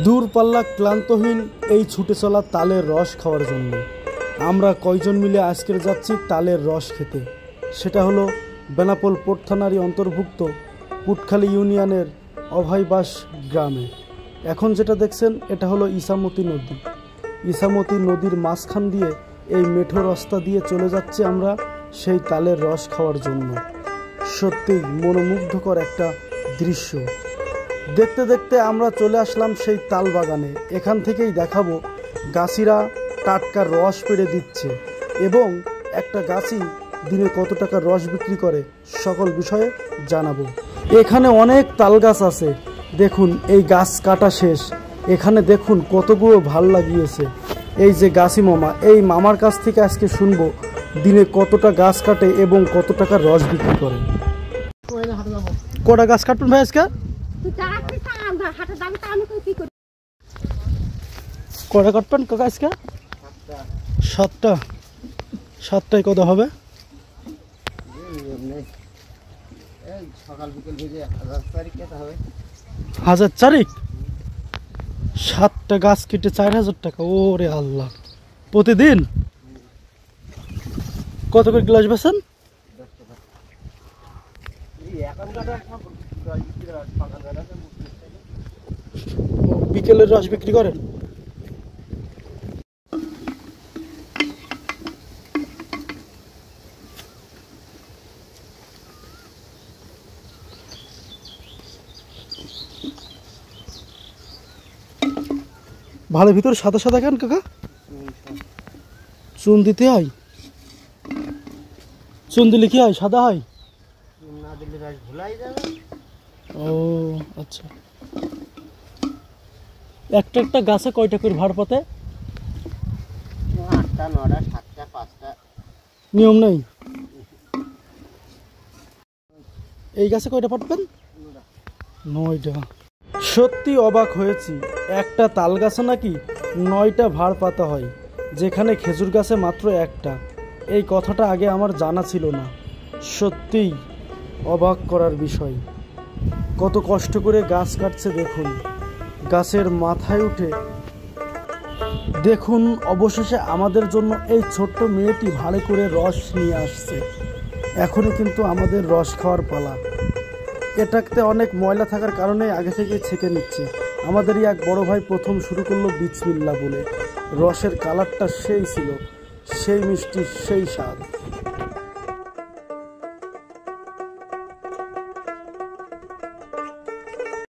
দূরপাল্লা ক্লান্তহীন এই ছুটে চলা তালের রস খাওয়ার জন্য আমরা কয়জন মিলে আজকের যাচ্ছি তালের রস খেতে। সেটা হলো বেনাপোল পোর্ট থানারই অন্তর্ভুক্ত পুটখালী ইউনিয়নের অভয়বাস গ্রামে। এখন যেটা দেখছেন এটা হলো ইসামতি নদী। ইসামতি নদীর মাঝখান দিয়ে এই মেঠো রাস্তা দিয়ে চলে যাচ্ছি আমরা সেই তালের রস খাওয়ার জন্য। সত্যিই মনোমুগ্ধকর একটা দৃশ্য। দেখতে দেখতে আমরা চলে আসলাম সেই তাল বাগানে। এখান থেকেই দেখাবো গাছিরা টাটকা রস পেড়ে দিচ্ছে এবং একটা গাছি দিনে কত টাকা রস বিক্রি করে সকল বিষয়ে জানাবো। এখানে অনেক তাল গাছ আছে, দেখুন এই গাছ কাটা শেষ। এখানে দেখুন কতগুলো ভাল লাগিয়েছে। এই যে গাছি মামা, এই মামার কাছ থেকে আজকে শুনবো দিনে কতটা গাছ কাটে এবং কত টাকা রস বিক্রি করে। কটা গাছ কাটবেন ভাই আজকে? কটা কাটবেন কাকা আজকে? 7টা। 7টায় কত হবে? সকাল বিকেল ভেজে 1000 তারিখ কেটে হবে। 1000 তারিখ? 7টা গাছ কেটে 4000 টাকা। ওরে আল্লাহ, প্রতিদিন কত করে গ্লাস বেছেন? বিকেলের রস বিক্রি করেন? ভালো ভিতরে সাদা সাদা কেন কাকা? চুন দিতে হয়? চুন দিলে কি হয়, সাদা হয়? না দিলে রস ভুলাই যাবে। ও আচ্ছা। একটা একটা গাছে কয়টা করে ভাড় পাতে? 8টা 9টা 7টা 5টা নিয়ম নেই। এই গাছে কয়টা পাটবেন? 9টা। সত্যি অবাক হয়েছি, একটা তাল গাছে নাকি 9টা ভাড় পাতা হয়, যেখানে খেজুর গাছে মাত্র একটা। এই কথাটা আগে আমার জানা ছিল না। সত্যিই অবাক করার বিষয়। কত কষ্ট করে গাছ কাটছে দেখুন। গাছের মাথায় উঠে দেখুন অবশেষে আমাদের জন্য এই ছোট্ট মেয়েটি ভালো করে রস নিয়ে আসছে। এখনই কিন্তু আমাদের রস খাওয়ার পালা। এটাতে অনেক ময়লা থাকার কারণে আগে থেকে ছেঁকে নিচ্ছে। আমাদেরই এক বড় ভাই প্রথম শুরু করলো বিসমিল্লাহ বলে। রসের কালারটা সেই ছিল, সেই মিষ্টি, সেই স্বাদ।